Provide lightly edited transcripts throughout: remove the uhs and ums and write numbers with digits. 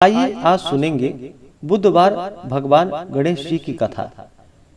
आइए आज सुनेंगे बुधवार भगवान गणेश जी की कथा।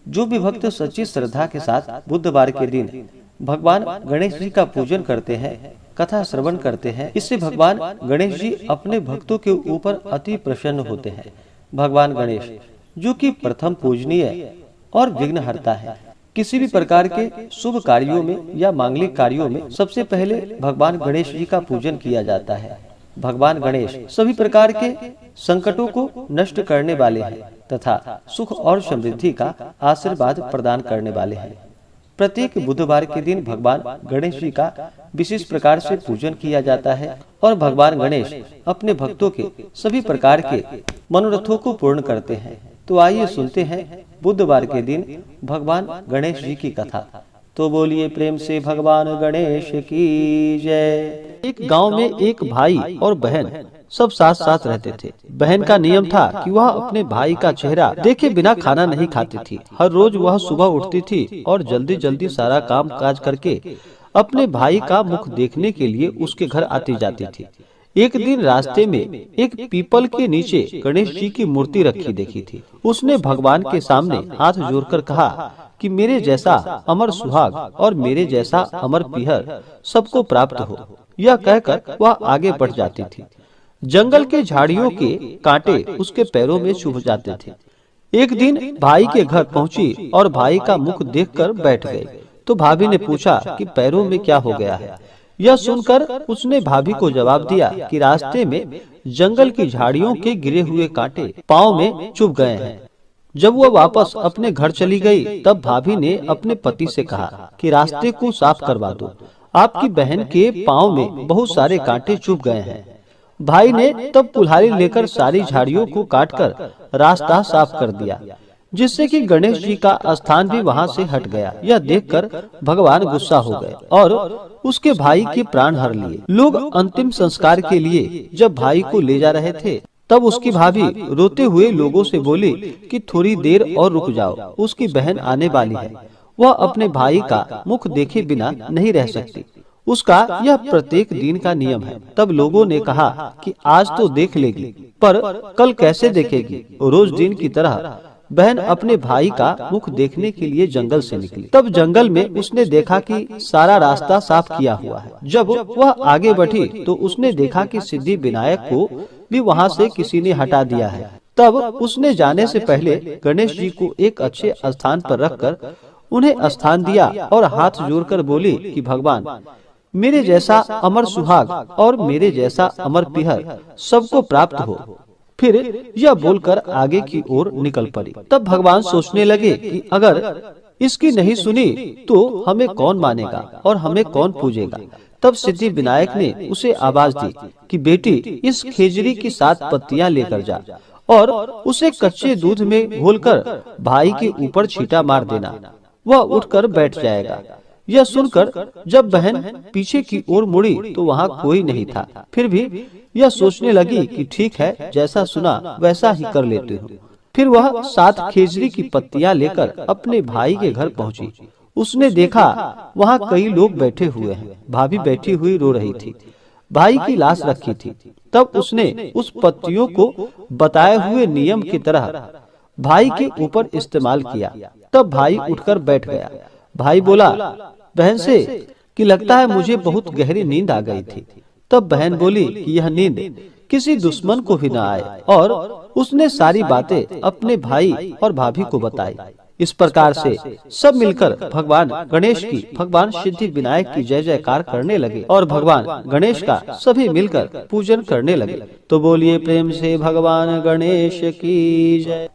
जो भी भक्त सच्ची श्रद्धा के साथ बुधवार के दिन भगवान गणेश जी का पूजन करते हैं, कथा श्रवण करते हैं, इससे भगवान गणेश जी अपने भक्तों के ऊपर अति प्रसन्न होते हैं। भगवान गणेश जो कि प्रथम पूजनीय और विघ्नहर्ता है, किसी भी प्रकार के शुभ कार्यों में या मांगलिक कार्यों में सबसे पहले भगवान गणेश जी का पूजन किया जाता है। भगवान गणेश सभी प्रकार के संकटों को नष्ट करने वाले हैं तथा सुख और समृद्धि का आशीर्वाद प्रदान करने वाले हैं। प्रत्येक बुधवार के दिन भगवान गणेश जी का विशेष प्रकार से पूजन किया जाता है और भगवान गणेश अपने भक्तों के सभी प्रकार के मनोरथों को पूर्ण करते हैं। तो आइए सुनते हैं बुधवार के दिन भगवान गणेश जी की कथा। तो बोलिए प्रेम से भगवान गणेश की जय। एक गांव में एक भाई और बहन सब साथ साथ रहते थे। बहन का नियम था कि वह अपने भाई का चेहरा देखे बिना खाना नहीं खाती थी। हर रोज वह सुबह उठती थी और जल्दी जल्दी सारा काम काज करके अपने भाई का मुख देखने के लिए उसके घर आती जाती थी। एक दिन रास्ते में एक पीपल के नीचे गणेश जी की मूर्ति रखी देखी थी। उसने भगवान के सामने हाथ जोड़कर कहा कि मेरे जैसा अमर सुहाग और मेरे जैसा अमर पीहर सबको प्राप्त हो। यह कहकर वह आगे बढ़ जाती थी। जंगल के झाड़ियों के कांटे उसके पैरों में चुभ जाते थे। एक दिन भाई के घर पहुंची और भाई का मुख देखकर बैठ गई। तो भाभी ने पूछा कि पैरों में क्या हो गया है। यह सुनकर उसने भाभी को जवाब दिया कि रास्ते में जंगल की झाड़ियों के गिरे हुए कांटे पाँव में चुभ गए हैं। जब वह वापस अपने घर चली गई, तब भाभी ने अपने पति से कहा कि रास्ते को साफ करवा दो, आपकी बहन के पाँव में बहुत सारे कांटे चुभ गए हैं। भाई ने तब कुल्हाड़ी लेकर सारी झाड़ियों को काटकर रास्ता साफ कर दिया, जिससे कि गणेश जी का स्थान भी वहां से हट गया। यह देखकर भगवान गुस्सा हो गए और उसके भाई के प्राण हर लिए। लोग अंतिम संस्कार के लिए जब भाई को ले जा रहे थे, तब उसकी भाभी रोते हुए लोगों से बोली कि थोड़ी देर और रुक जाओ, उसकी बहन आने वाली है। वह अपने भाई का मुख देखे बिना नहीं रह सकती। उसका यह प्रत्येक दिन का नियम है। तब लोगों ने कहा कि आज तो देख लेगी, पर कल कैसे देखेगी। रोज दिन की तरह बहन अपने भाई का मुख देखने के लिए जंगल से निकली। तब जंगल में उसने देखा कि सारा रास्ता साफ किया हुआ है। जब वह आगे बढ़ी तो उसने देखा कि सिद्धि विनायक को भी वहां से किसी ने हटा दिया है। तब उसने जाने से पहले गणेश जी को एक अच्छे स्थान पर रखकर उन्हें स्थान दिया और हाथ जोड़कर बोली कि भगवान, मेरे जैसा अमर सुहाग और मेरे जैसा अमर पीहर सबको प्राप्त हो। फिर यह बोलकर आगे की ओर निकल पड़ी। तब भगवान सोचने लगे कि अगर इसकी नहीं सुनी तो हमें कौन मानेगा और हमें कौन पूजेगा। तब सिद्धि विनायक ने उसे आवाज दी कि बेटी, इस खेजड़ी की 7 पत्तियां लेकर जा और उसे कच्चे दूध में घोलकर भाई के ऊपर छींटा मार देना, वह उठकर बैठ जाएगा। यह सुनकर जब बहन पीछे की ओर मुड़ी तो वहाँ कोई नहीं था। फिर भी यह सोचने लगी कि ठीक है, जैसा सुना वैसा ही कर लेती हूँ। फिर वह 7 खेजड़ी की पत्तियां लेकर अपने भाई के घर पहुँची। उसने देखा वहाँ कई लोग बैठे हुए हैं। भाभी बैठी हुई रो रही थी, भाई की लाश रखी थी। तब उसने उस पत्तियों को बताए हुए नियम की तरह भाई के ऊपर इस्तेमाल किया। तब भाई उठकर बैठ गया। भाई बोला बहन से कि लगता है मुझे बहुत गहरी नींद आ गई थी। तब बहन बोली कि यह नींद किसी दुश्मन को भी न आए, और उसने सारी बातें अपने भाई और भाभी को बताई। इस प्रकार से सब मिलकर भगवान गणेश की, भगवान सिद्धि विनायक की जय जयकार करने लगे और भगवान गणेश का सभी मिलकर पूजन करने लगे। तो बोलिए प्रेम से भगवान गणेश की जय।